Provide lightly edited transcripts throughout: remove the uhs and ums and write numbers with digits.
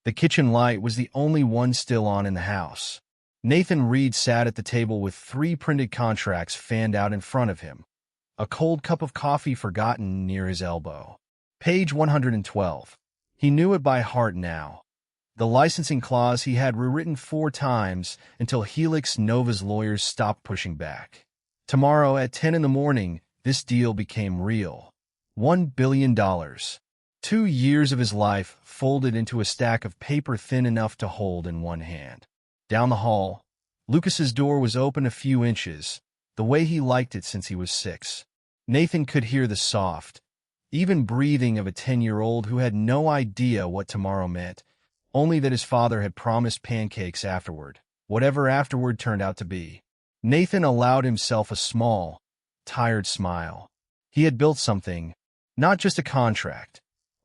The kitchen light was the only one still on in the house. Nathan Reed sat at the table with 3 printed contracts fanned out in front of him, a cold cup of coffee forgotten near his elbow. Page 112. He knew it by heart now. The licensing clause he had rewritten 4 times until Helix Nova's lawyers stopped pushing back. Tomorrow at 10 in the morning, this deal became real. $1 billion. 2 years of his life folded into a stack of paper thin enough to hold in one hand. Down the hall, Lucas's door was open a few inches, the way he liked it since he was 6. Nathan could hear the soft, even breathing of a 10-year-old who had no idea what tomorrow meant, only that his father had promised pancakes afterward, whatever afterward turned out to be. Nathan allowed himself a small, tired smile. He had built something, not just a contract,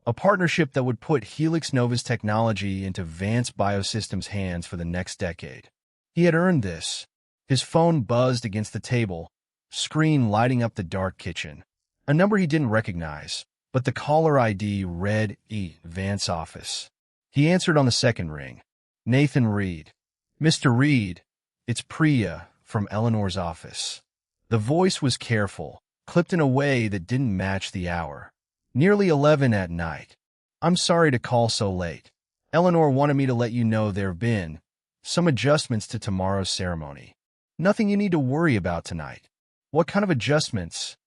a partnership that would put Helix Nova's technology into Vance Biosystems' hands for the next decade. He had earned this. His phone buzzed against the table, screen lighting up the dark kitchen. A number he didn't recognize, but the caller ID read Vance office. He answered on the second ring. Nathan Reed. Mr. Reed, it's Priya from Eleanor's office. The voice was careful, clipped in a way that didn't match the hour. Nearly 11 at night. I'm sorry to call so late. Eleanor wanted me to let you know there have been some adjustments to tomorrow's ceremony. Nothing you need to worry about tonight. What kind of adjustments?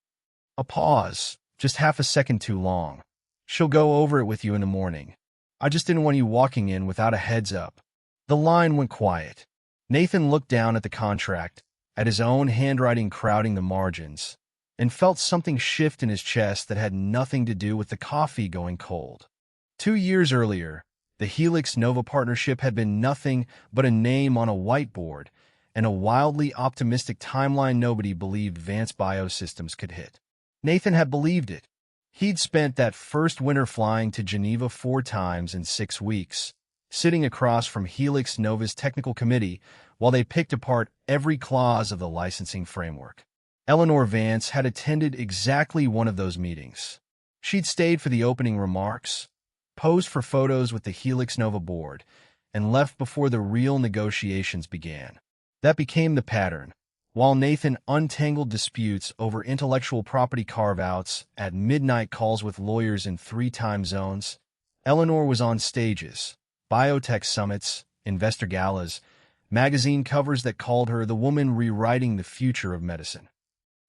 A pause, just half a second too long. She'll go over it with you in the morning. I just didn't want you walking in without a heads up. The line went quiet. Nathan looked down at the contract, at his own handwriting crowding the margins, and felt something shift in his chest that had nothing to do with the coffee going cold. 2 years earlier, the Helix Nova partnership had been nothing but a name on a whiteboard and a wildly optimistic timeline nobody believed Vance Biosystems could hit. Nathan had believed it. He'd spent that first winter flying to Geneva 4 times in 6 weeks, sitting across from Helix Nova's technical committee while they picked apart every clause of the licensing framework. Eleanor Vance had attended exactly one of those meetings. She'd stayed for the opening remarks, posed for photos with the Helix Nova board, and left before the real negotiations began. That became the pattern. While Nathan untangled disputes over intellectual property carve-outs at midnight calls with lawyers in 3 time zones, Eleanor was on stages, biotech summits, investor galas, magazine covers that called her the woman rewriting the future of medicine.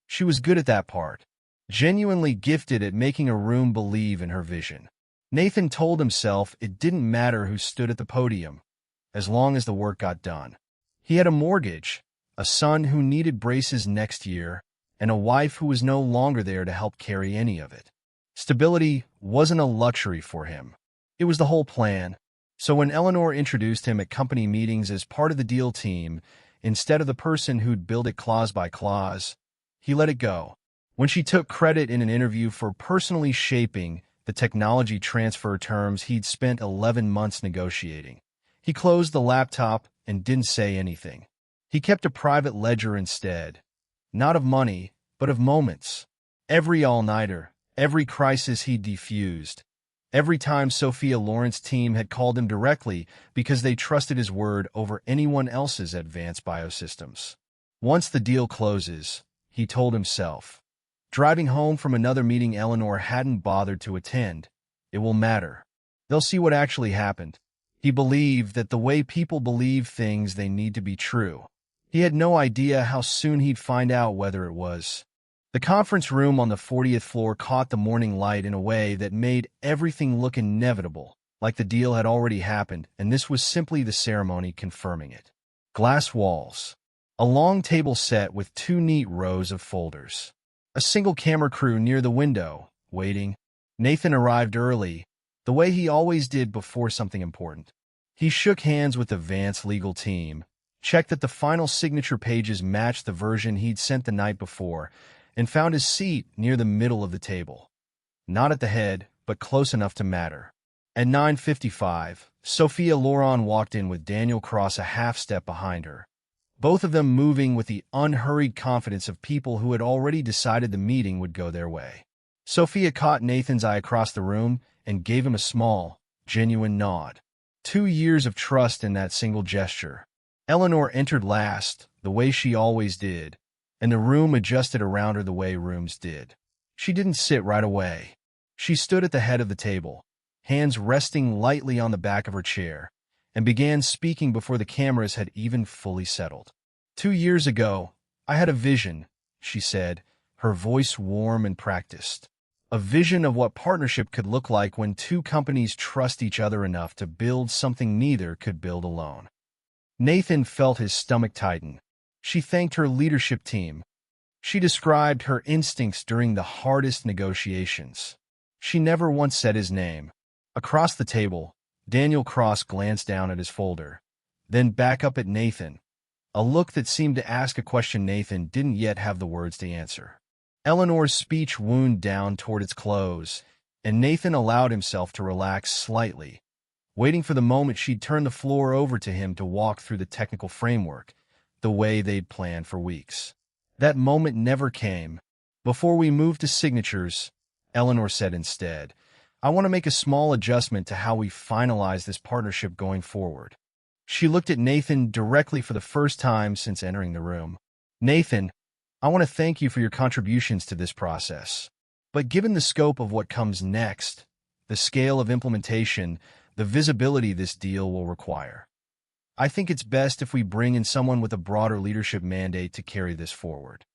She was good at that part, genuinely gifted at making a room believe in her vision. Nathan told himself it didn't matter who stood at the podium, as long as the work got done. He had a mortgage, a son who needed braces next year, and a wife who was no longer there to help carry any of it. Stability wasn't a luxury for him. It was the whole plan. So when Eleanor introduced him at company meetings as part of the deal team, instead of the person who'd build it clause by clause, he let it go. When she took credit in an interview for personally shaping the technology transfer terms he'd spent 11 months negotiating, he closed the laptop and didn't say anything. He kept a private ledger instead, not of money, but of moments. Every all-nighter, every crisis he'd defused, every time Sophia Lawrence's team had called him directly because they trusted his word over anyone else's at Vance Biosystems. Once the deal closes, he told himself, driving home from another meeting Eleanor hadn't bothered to attend, it will matter. They'll see what actually happened. He believed that the way people believe things they need to be true. He had no idea how soon he'd find out whether it was. The conference room on the 40th floor caught the morning light in a way that made everything look inevitable, like the deal had already happened, and this was simply the ceremony confirming it. Glass walls. A long table set with 2 neat rows of folders. A single camera crew near the window, waiting. Nathan arrived early, the way he always did before something important. He shook hands with the Vance legal team, checked that the final signature pages matched the version he'd sent the night before, and found his seat near the middle of the table. Not at the head, but close enough to matter. At 9:55, Sophia Loren walked in with Daniel Cross a half-step behind her, both of them moving with the unhurried confidence of people who had already decided the meeting would go their way. Sophia caught Nathan's eye across the room and gave him a small, genuine nod. 2 years of trust in that single gesture. Eleanor entered last, the way she always did, and the room adjusted around her the way rooms did. She didn't sit right away. She stood at the head of the table, hands resting lightly on the back of her chair, and began speaking before the cameras had even fully settled. 2 years ago, I had a vision, she said, her voice warm and practiced. A vision of what partnership could look like when two companies trust each other enough to build something neither could build alone. Nathan felt his stomach tighten. She thanked her leadership team. She described her instincts during the hardest negotiations. She never once said his name. Across the table, Daniel Cross glanced down at his folder, then back up at Nathan, a look that seemed to ask a question Nathan didn't yet have the words to answer. Eleanor's speech wound down toward its close, and Nathan allowed himself to relax slightly, waiting for the moment she'd turn the floor over to him to walk through the technical framework, the way they'd planned for weeks. That moment never came. Before we move to signatures, Eleanor said instead, I want to make a small adjustment to how we finalize this partnership going forward. She looked at Nathan directly for the first time since entering the room. Nathan, I want to thank you for your contributions to this process. But given the scope of what comes next, the scale of implementation, the visibility this deal will require, I think it's best if we bring in someone with a broader leadership mandate to carry this forward.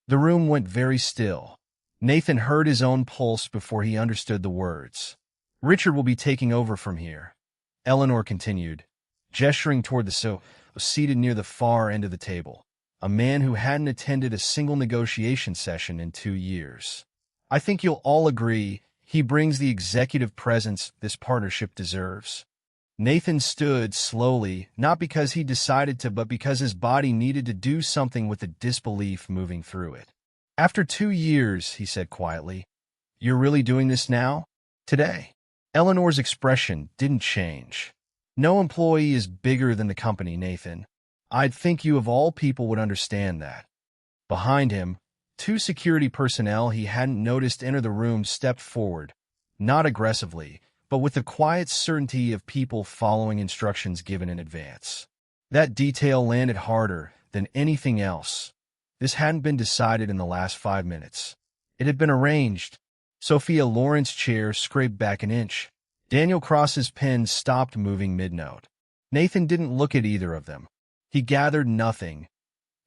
The room went very still. Nathan heard his own pulse before he understood the words. Richard will be taking over from here, Eleanor continued, gesturing toward the sofa seated near the far end of the table, a man who hadn't attended a single negotiation session in 2 years. I think you'll all agree he brings the executive presence this partnership deserves. Nathan stood slowly, not because he decided to, but because his body needed to do something with the disbelief moving through it. After 2 years, he said quietly, you're really doing this now? Today? Eleanor's expression didn't change. No employee is bigger than the company, Nathan. I'd think you of all people would understand that. Behind him, 2 security personnel he hadn't noticed enter the room stepped forward, not aggressively, but with the quiet certainty of people following instructions given in advance. That detail landed harder than anything else. This hadn't been decided in the last 5 minutes. It had been arranged. Sophia Lawrence's chair scraped back an inch. Daniel Cross's pen stopped moving mid-note. Nathan didn't look at either of them. He gathered nothing.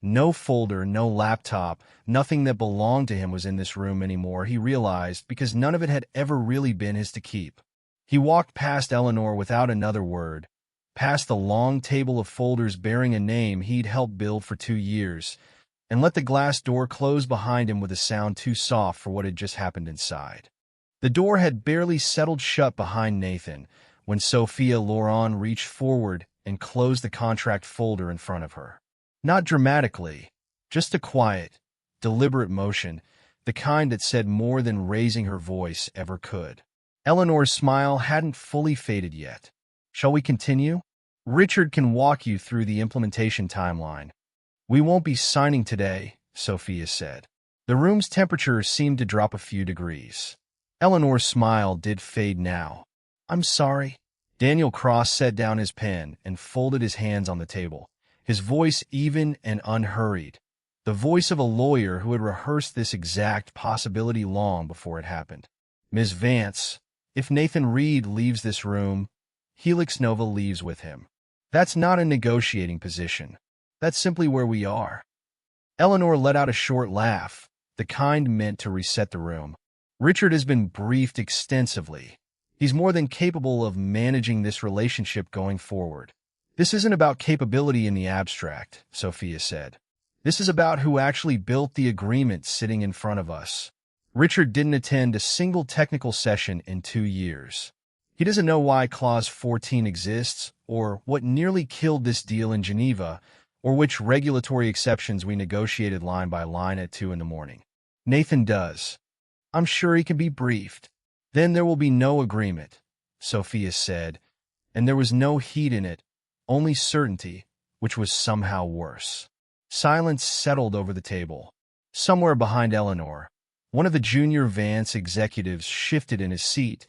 No folder, no laptop, nothing that belonged to him was in this room anymore, he realized, because none of it had ever really been his to keep. He walked past Eleanor without another word, past the long table of folders bearing a name he'd helped build for 2 years, and let the glass door close behind him with a sound too soft for what had just happened inside. The door had barely settled shut behind Nathan when Sophia Loren reached forward and closed the contract folder in front of her. Not dramatically, just a quiet, deliberate motion, the kind that said more than raising her voice ever could. Eleanor's smile hadn't fully faded yet. Shall we continue? Richard can walk you through the implementation timeline. We won't be signing today, Sophia said. The room's temperature seemed to drop a few degrees. Eleanor's smile did fade now. I'm sorry. Daniel Cross set down his pen and folded his hands on the table, his voice even and unhurried, the voice of a lawyer who had rehearsed this exact possibility long before it happened. Ms. Vance, if Nathan Reed leaves this room, Helix Nova leaves with him. That's not a negotiating position. That's simply where we are. Eleanor let out a short laugh, the kind meant to reset the room. Richard has been briefed extensively. He's more than capable of managing this relationship going forward. This isn't about capability in the abstract, Sophia said. This is about who actually built the agreement sitting in front of us. Richard didn't attend a single technical session in 2 years. He doesn't know why Clause 14 exists, or what nearly killed this deal in Geneva, or which regulatory exceptions we negotiated line by line at 2 in the morning. Nathan does. I'm sure he can be briefed. Then there will be no agreement, Sophia said, and there was no heat in it, only certainty, which was somehow worse. Silence settled over the table. Somewhere behind Eleanor, one of the junior Vance executives shifted in his seat,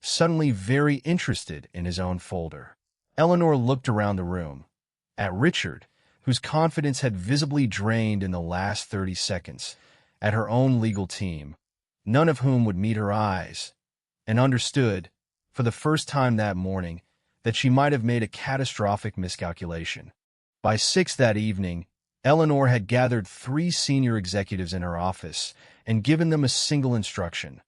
suddenly very interested in his own folder. Eleanor looked around the room, at Richard, whose confidence had visibly drained in the last 30 seconds, at her own legal team, none of whom would meet her eyes, and understood, for the first time that morning, that she might have made a catastrophic miscalculation. By 6 that evening, Eleanor had gathered 3 senior executives in her office and given them a single instruction: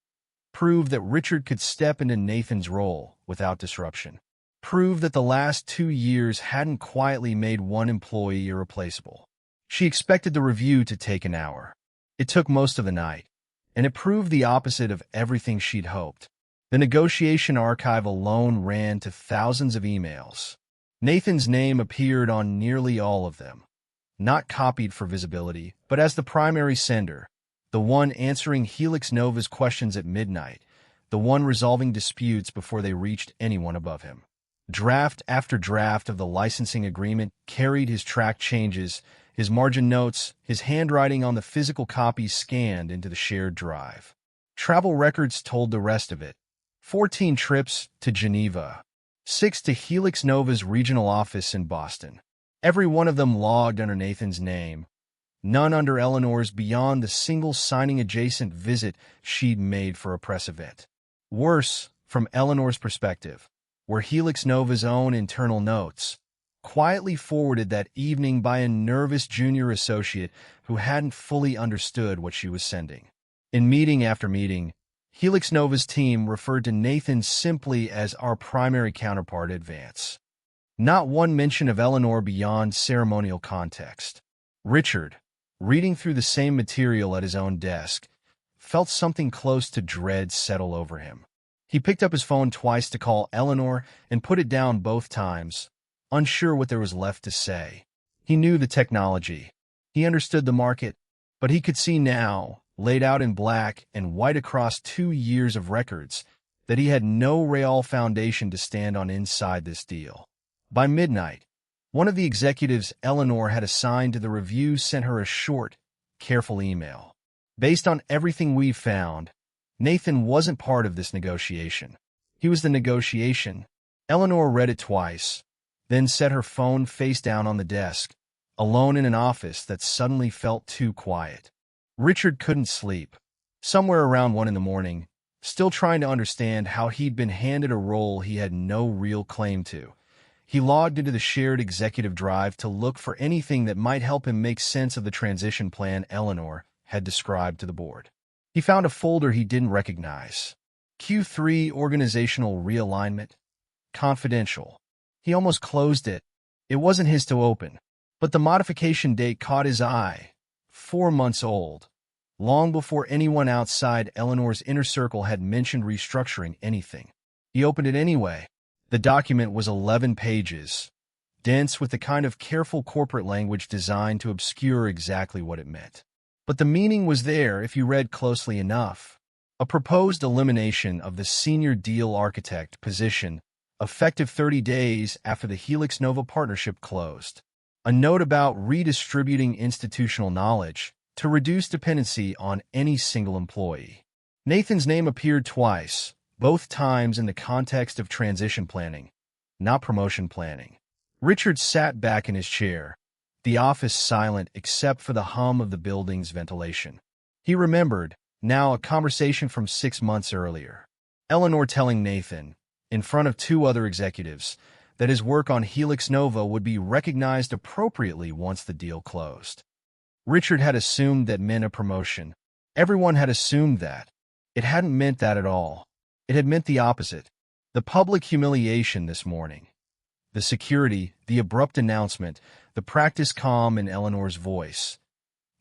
prove that Richard could step into Nathan's role without disruption. Prove that the last 2 years hadn't quietly made one employee irreplaceable. She expected the review to take an hour. It took most of the night, and it proved the opposite of everything she'd hoped. The negotiation archive alone ran to thousands of emails. Nathan's name appeared on nearly all of them, not copied for visibility, but as the primary sender, the one answering Helix Nova's questions at midnight, the one resolving disputes before they reached anyone above him. Draft after draft of the licensing agreement carried his track changes, his margin notes, his handwriting on the physical copies scanned into the shared drive. Travel records told the rest of it. 14 trips to Geneva, 6 to Helix Nova's regional office in Boston. Every one of them logged under Nathan's name, none under Eleanor's beyond the single signing-adjacent visit she'd made for a press event. Worse, from Eleanor's perspective, were Helix Nova's own internal notes, quietly forwarded that evening by a nervous junior associate who hadn't fully understood what she was sending. In meeting after meeting, Helix Nova's team referred to Nathan simply as our primary counterpart at Vance. Not one mention of Eleanor beyond ceremonial context. Richard, reading through the same material at his own desk, felt something close to dread settle over him. He picked up his phone twice to call Eleanor and put it down both times, unsure what there was left to say. He knew the technology. He understood the market, but he could see now, laid out in black and white across 2 years of records, that he had no real foundation to stand on inside this deal. By midnight, one of the executives Eleanor had assigned to the review sent her a short, careful email. Based on everything we've found, Nathan wasn't part of this negotiation. He was the negotiation. Eleanor read it twice, then set her phone face down on the desk, alone in an office that suddenly felt too quiet. Richard couldn't sleep. Somewhere around 1 in the morning, still trying to understand how he'd been handed a role he had no real claim to, he logged into the shared executive drive to look for anything that might help him make sense of the transition plan Eleanor had described to the board. He found a folder he didn't recognize. Q3 Organizational Realignment. Confidential. He almost closed it. It wasn't his to open, but the modification date caught his eye. 4 months old, long before anyone outside Eleanor's inner circle had mentioned restructuring anything. He opened it anyway. The document was 11 pages, dense with the kind of careful corporate language designed to obscure exactly what it meant. But the meaning was there if you read closely enough. A proposed elimination of the senior deal architect position, effective 30 days after the Helix Nova partnership closed. A note about redistributing institutional knowledge to reduce dependency on any single employee. Nathan's name appeared twice, both times in the context of transition planning, not promotion planning. Richard sat back in his chair, the office silent except for the hum of the building's ventilation. He remembered, now, a conversation from 6 months earlier. Eleanor telling Nathan, in front of 2 other executives, that his work on Helix Nova would be recognized appropriately once the deal closed. Richard had assumed that meant a promotion. Everyone had assumed that. It hadn't meant that at all. It had meant the opposite. The public humiliation this morning. The security, the abrupt announcement, the practiced calm in Eleanor's voice.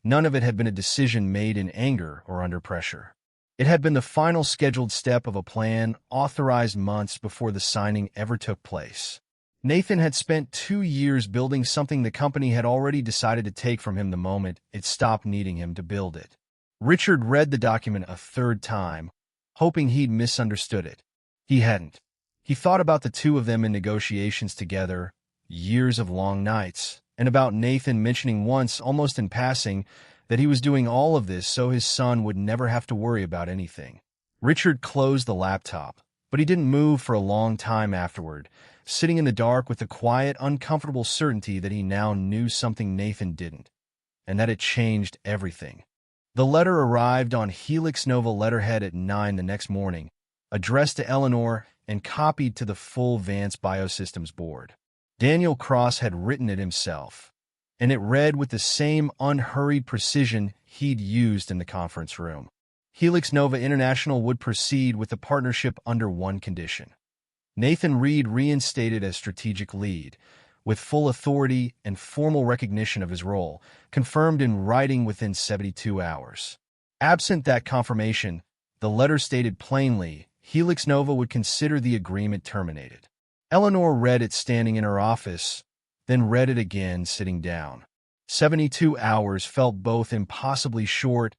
None of it had been a decision made in anger or under pressure. It had been the final scheduled step of a plan authorized months before the signing ever took place. Nathan had spent 2 years building something the company had already decided to take from him the moment it stopped needing him to build it. Richard read the document a 3rd time, hoping he'd misunderstood it. He hadn't. He thought about the 2 of them in negotiations together, years of long nights, and about Nathan mentioning once, almost in passing, that he was doing all of this so his son would never have to worry about anything. Richard closed the laptop, but he didn't move for a long time afterward, sitting in the dark with the quiet, uncomfortable certainty that he now knew something Nathan didn't, and that it changed everything. The letter arrived on Helix Nova letterhead at 9 the next morning, addressed to Eleanor and copied to the full Vance Biosystems board. Daniel Cross had written it himself, and it read with the same unhurried precision he'd used in the conference room. Helix Nova International would proceed with the partnership under one condition: Nathan Reed reinstated as strategic lead, with full authority and formal recognition of his role, confirmed in writing within 72 hours. Absent that confirmation, the letter stated plainly, Helix Nova would consider the agreement terminated. Eleanor read it standing in her office, then read it again sitting down. 72 hours felt both impossibly short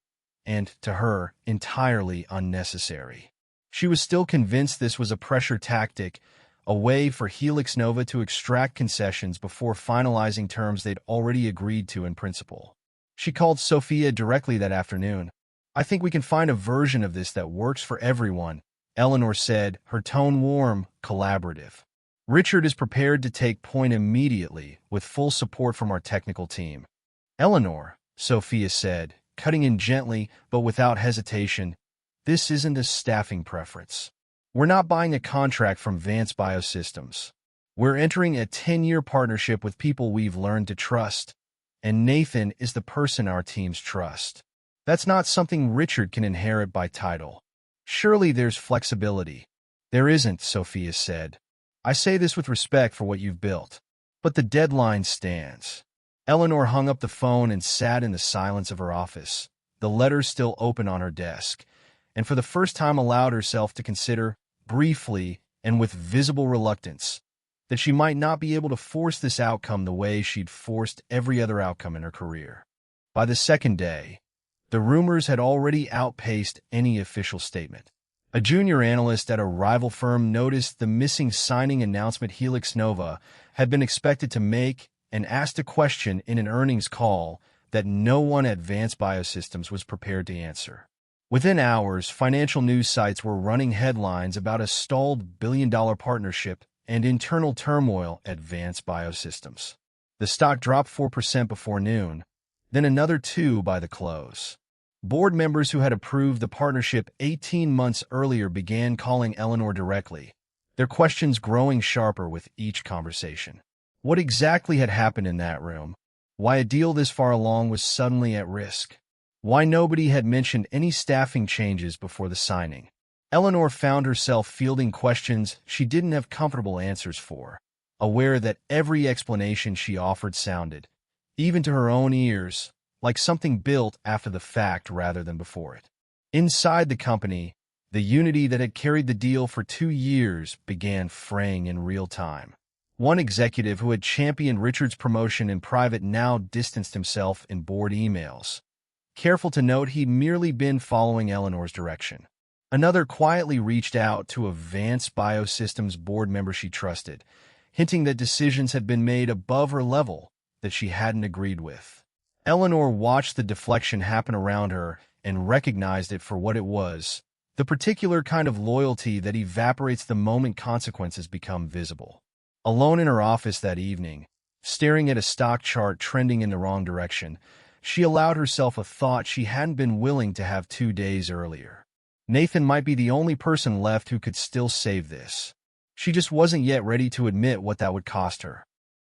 and, to her, entirely unnecessary. She was still convinced this was a pressure tactic, a way for Helix Nova to extract concessions before finalizing terms they'd already agreed to in principle. She called Sophia directly that afternoon. "I think we can find a version of this that works for everyone," Eleanor said, her tone warm, collaborative. "Richard is prepared to take point immediately, with full support from our technical team." "Eleanor," Sophia said, cutting in gently but without hesitation, "this isn't a staffing preference. We're not buying a contract from Vance Biosystems. We're entering a 10-year partnership with people we've learned to trust, and Nathan is the person our teams trust. That's not something Richard can inherit by title. Surely there's flexibility." "There isn't," Sophia said. "I say this with respect for what you've built. But the deadline stands." Eleanor hung up the phone and sat in the silence of her office, the letter still open on her desk, and for the first time allowed herself to consider, briefly and with visible reluctance, that she might not be able to force this outcome the way she'd forced every other outcome in her career. By the second day, the rumors had already outpaced any official statement. A junior analyst at a rival firm noticed the missing signing announcement Helix Nova had been expected to make and asked a question in an earnings call that no one at Vance Biosystems was prepared to answer. Within hours, financial news sites were running headlines about a stalled billion-dollar partnership and internal turmoil at Vance Biosystems. The stock dropped 4% before noon, then another 2% by the close. Board members who had approved the partnership 18 months earlier began calling Eleanor directly, their questions growing sharper with each conversation. What exactly had happened in that room? Why a deal this far along was suddenly at risk? Why nobody had mentioned any staffing changes before the signing? Eleanor found herself fielding questions she didn't have comfortable answers for, aware that every explanation she offered sounded, even to her own ears, like something built after the fact rather than before it. Inside the company, the unity that had carried the deal for 2 years began fraying in real time. One executive who had championed Richard's promotion in private now distanced himself in board emails, careful to note he'd merely been following Eleanor's direction. Another quietly reached out to a Vance Biosystems board member she trusted, hinting that decisions had been made above her level that she hadn't agreed with. Eleanor watched the deflection happen around her and recognized it for what it was, the particular kind of loyalty that evaporates the moment consequences become visible. Alone in her office that evening, staring at a stock chart trending in the wrong direction, she allowed herself a thought she hadn't been willing to have 2 days earlier. Nathan might be the only person left who could still save this. She just wasn't yet ready to admit what that would cost her.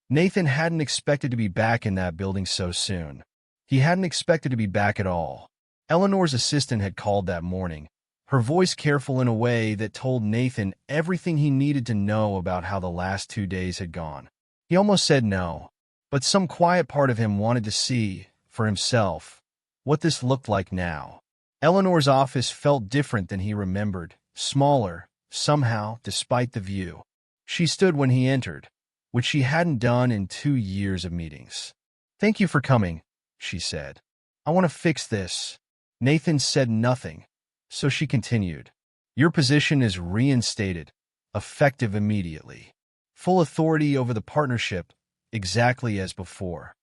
Nathan hadn't expected to be back in that building so soon. He hadn't expected to be back at all. Eleanor's assistant had called that morning, her voice careful in a way that told Nathan everything he needed to know about how the last 2 days had gone. He almost said no, but some quiet part of him wanted to see, for himself, what this looked like now. Eleanor's office felt different than he remembered, smaller, somehow, despite the view. She stood when he entered, which she hadn't done in 2 years of meetings. "Thank you for coming," she said. "I want to fix this." Nathan said nothing, so she continued. "Your position is reinstated, effective immediately. Full authority over the partnership, exactly as before."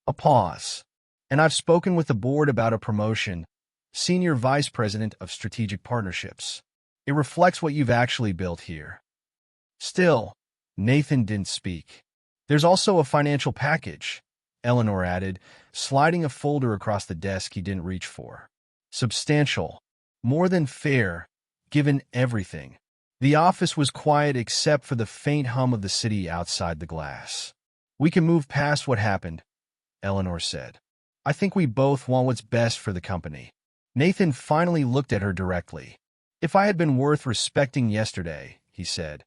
A pause. "And I've spoken with the board about a promotion, Senior Vice President of Strategic Partnerships. It reflects what you've actually built here." Still, Nathan didn't speak. There's also a financial package, Eleanor added, sliding a folder across the desk he didn't reach for. Substantial. More than fair, given everything. The office was quiet except for the faint hum of the city outside the glass. We can move past what happened, Eleanor said. I think we both want what's best for the company. Nathan finally looked at her directly. If I had been worth respecting yesterday, he said,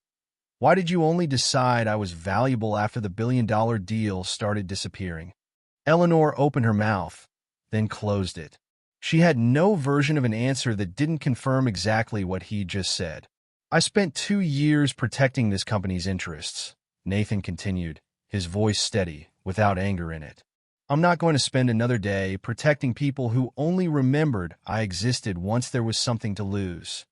why did you only decide I was valuable after the billion-dollar deal started disappearing? Eleanor opened her mouth, then closed it. She had no version of an answer that didn't confirm exactly what he just said. I spent 2 years protecting this company's interests, Nathan continued, his voice steady, without anger in it. I'm not going to spend another day protecting people who only remembered I existed once there was something to lose.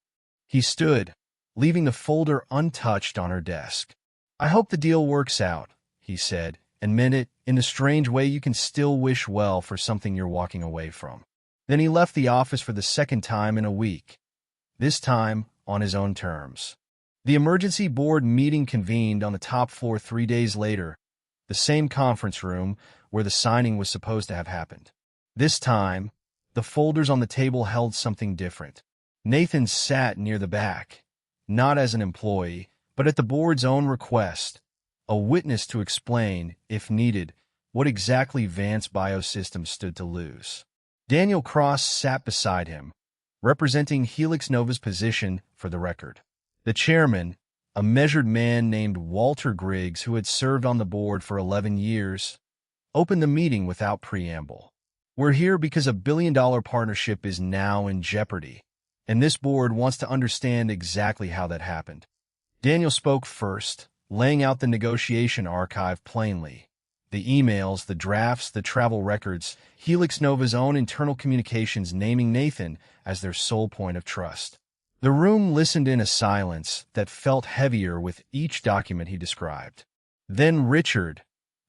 He stood, leaving the folder untouched on her desk. I hope the deal works out, he said, and meant it in the strange way you can still wish well for something you're walking away from. Then he left the office for the second time in a week, this time on his own terms. The emergency board meeting convened on the top floor 3 days later, the same conference room where the signing was supposed to have happened. This time, the folders on the table held something different. Nathan sat near the back, not as an employee, but at the board's own request, a witness to explain, if needed, what exactly Vance Biosystems stood to lose. Daniel Cross sat beside him, representing Helix Nova's position for the record. The chairman, a measured man named Walter Griggs who had served on the board for 11 years, opened the meeting without preamble. We're here because a billion-dollar partnership is now in jeopardy, and this board wants to understand exactly how that happened. Daniel spoke first, laying out the negotiation archive plainly. The emails, the drafts, the travel records, Helix Nova's own internal communications naming Nathan as their sole point of trust. The room listened in a silence that felt heavier with each document he described. Then Richard,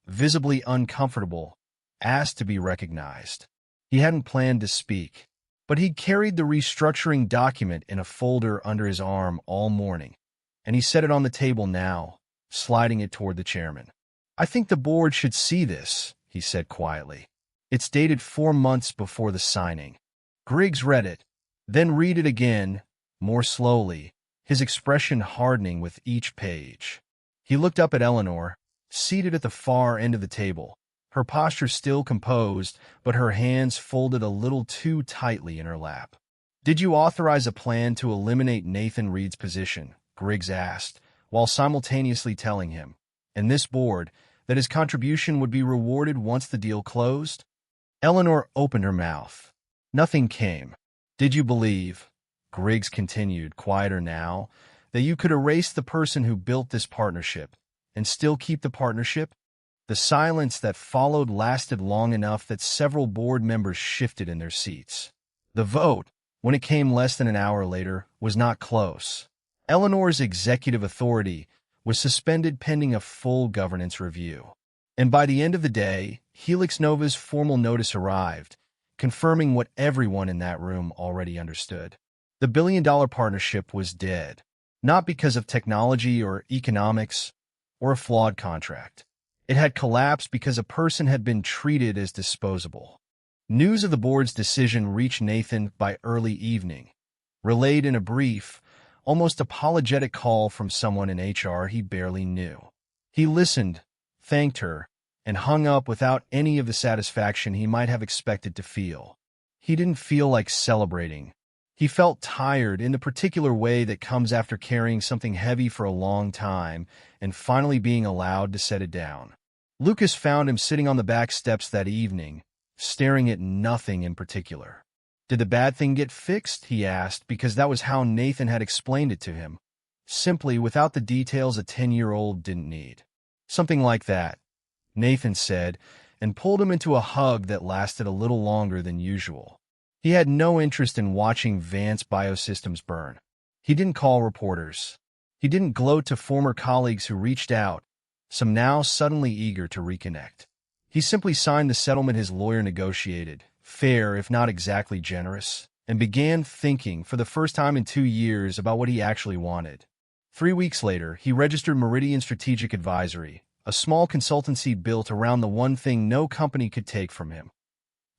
visibly uncomfortable, asked to be recognized. He hadn't planned to speak, but he'd carried the restructuring document in a folder under his arm all morning, and he set it on the table now, sliding it toward the chairman. I think the board should see this, he said quietly. It's dated 4 months before the signing. Griggs read it, then read it again, more slowly, his expression hardening with each page. He looked up at Eleanor, seated at the far end of the table, her posture still composed, but her hands folded a little too tightly in her lap. Did you authorize a plan to eliminate Nathan Reed's position? Griggs asked, while simultaneously telling him, and this board, that his contribution would be rewarded once the deal closed? Eleanor opened her mouth. Nothing came. Did you believe, Griggs continued, quieter now, that you could erase the person who built this partnership and still keep the partnership? The silence that followed lasted long enough that several board members shifted in their seats. The vote, when it came less than an hour later, was not close. Eleanor's executive authority was suspended pending a full governance review. And by the end of the day, Helix Nova's formal notice arrived, confirming what everyone in that room already understood. The billion-dollar partnership was dead, not because of technology or economics or a flawed contract. It had collapsed because a person had been treated as disposable. News of the board's decision reached Nathan by early evening, relayed in a brief, almost apologetic call from someone in HR he barely knew. He listened, thanked her, and hung up without any of the satisfaction he might have expected to feel. He didn't feel like celebrating. He felt tired in the particular way that comes after carrying something heavy for a long time and finally being allowed to set it down. Lucas found him sitting on the back steps that evening, staring at nothing in particular. Did the bad thing get fixed? He asked, because that was how Nathan had explained it to him, simply without the details a 10-year-old didn't need. Something like that, Nathan said, and pulled him into a hug that lasted a little longer than usual. He had no interest in watching Vance Biosystems burn. He didn't call reporters. He didn't gloat to former colleagues who reached out, some now suddenly eager to reconnect. He simply signed the settlement his lawyer negotiated, fair if not exactly generous, and began thinking for the first time in 2 years about what he actually wanted. 3 weeks later, he registered Meridian Strategic Advisory, a small consultancy built around the one thing no company could take from him: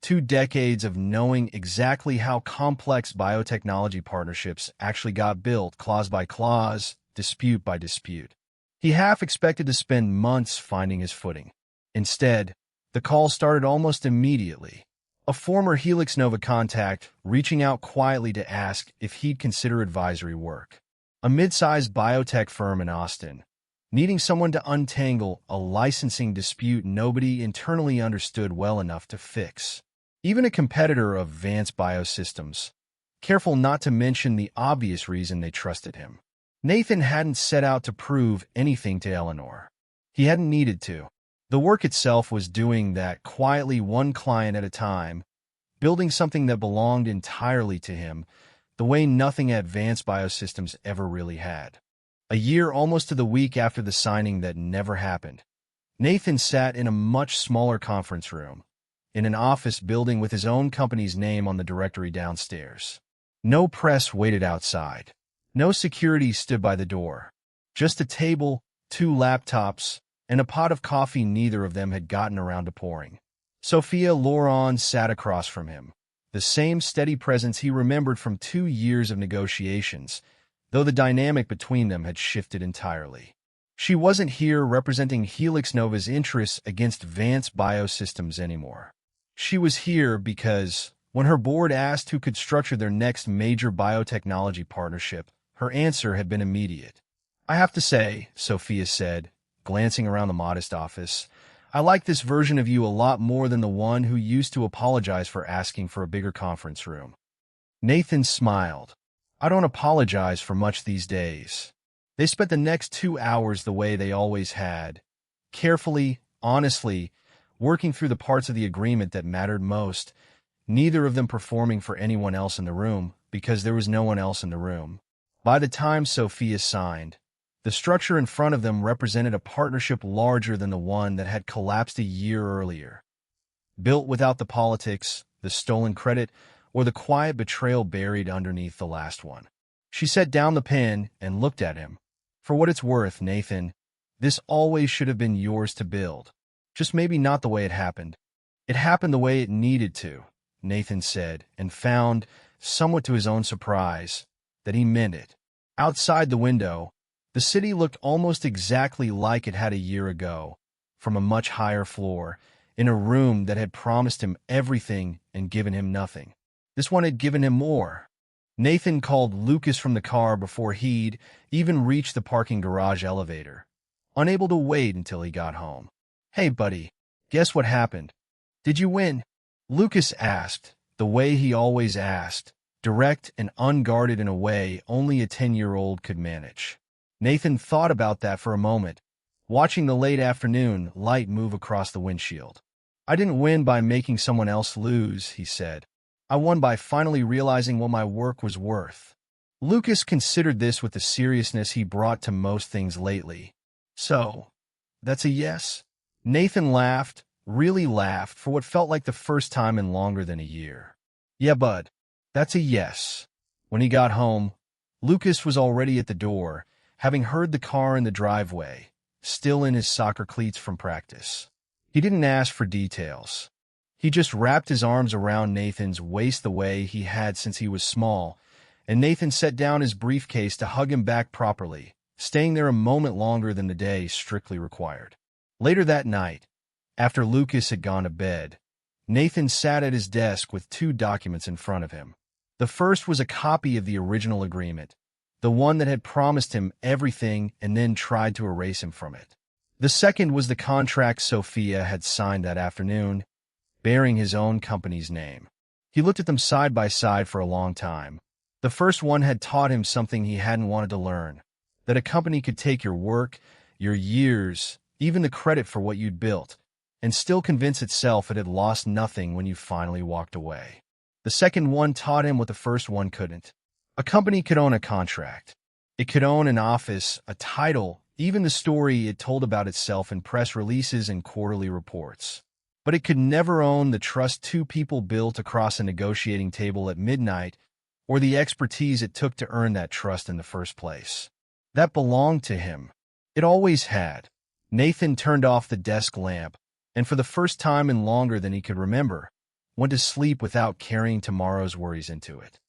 2 decades of knowing exactly how complex biotechnology partnerships actually got built, clause by clause, dispute by dispute. He half expected to spend months finding his footing. Instead, the call started almost immediately. A former Helix Nova contact reaching out quietly to ask if he'd consider advisory work. A mid-sized biotech firm in Austin, needing someone to untangle a licensing dispute nobody internally understood well enough to fix. Even a competitor of Vance Biosystems, careful not to mention the obvious reason they trusted him. Nathan hadn't set out to prove anything to Eleanor. He hadn't needed to. The work itself was doing that quietly, one client at a time, building something that belonged entirely to him, the way nothing at Vance Biosystems ever really had. A year almost to the week after the signing that never happened, Nathan sat in a much smaller conference room, in an office building with his own company's name on the directory downstairs. No press waited outside. No security stood by the door. Just a table, 2 laptops, and a pot of coffee neither of them had gotten around to pouring. Sophia Loren sat across from him, the same steady presence he remembered from 2 years of negotiations, though the dynamic between them had shifted entirely. She wasn't here representing Helix Nova's interests against Vance Biosystems anymore. She was here because, when her board asked who could structure their next major biotechnology partnership, her answer had been immediate. "I have to say," Sophia said, glancing around the modest office, "I like this version of you a lot more than the one who used to apologize for asking for a bigger conference room." Nathan smiled. "I don't apologize for much these days." They spent the next 2 hours the way they always had, carefully, honestly, working through the parts of the agreement that mattered most, neither of them performing for anyone else in the room, because there was no one else in the room. By the time Sophia signed, the structure in front of them represented a partnership larger than the one that had collapsed a year earlier. Built without the politics, the stolen credit, or the quiet betrayal buried underneath the last one. She set down the pen and looked at him. "For what it's worth, Nathan, this always should have been yours to build. Just maybe not the way it happened." "It happened the way it needed to," Nathan said, and found, somewhat to his own surprise, that he meant it. Outside the window, the city looked almost exactly like it had a year ago, from a much higher floor, in a room that had promised him everything and given him nothing. This one had given him more. Nathan called Lucas from the car before he'd even reached the parking garage elevator, unable to wait until he got home. "Hey, buddy, guess what happened? Did you win?" Lucas asked, the way he always asked, direct and unguarded in a way only a 10-year-old could manage. Nathan thought about that for a moment, watching the late afternoon light move across the windshield. "I didn't win by making someone else lose," he said. "I won by finally realizing what my work was worth." Lucas considered this with the seriousness he brought to most things lately. "So, that's a yes?" Nathan laughed, really laughed, for what felt like the first time in longer than a year. "Yeah, bud, that's a yes." When he got home, Lucas was already at the door, having heard the car in the driveway, still in his soccer cleats from practice. He didn't ask for details. He just wrapped his arms around Nathan's waist the way he had since he was small, and Nathan set down his briefcase to hug him back properly, staying there a moment longer than the day strictly required. Later that night, after Lucas had gone to bed, Nathan sat at his desk with 2 documents in front of him. The first was a copy of the original agreement, the one that had promised him everything and then tried to erase him from it. The second was the contract Sophia had signed that afternoon, bearing his own company's name. He looked at them side by side for a long time. The first one had taught him something he hadn't wanted to learn, that a company could take your work, your years, even the credit for what you'd built, and still convince itself it had lost nothing when you finally walked away. The second one taught him what the first one couldn't. A company could own a contract. It could own an office, a title, even the story it told about itself in press releases and quarterly reports. But it could never own the trust 2 people built across a negotiating table at midnight, or the expertise it took to earn that trust in the first place. That belonged to him. It always had. Nathan turned off the desk lamp, and for the first time in longer than he could remember, went to sleep without carrying tomorrow's worries into it.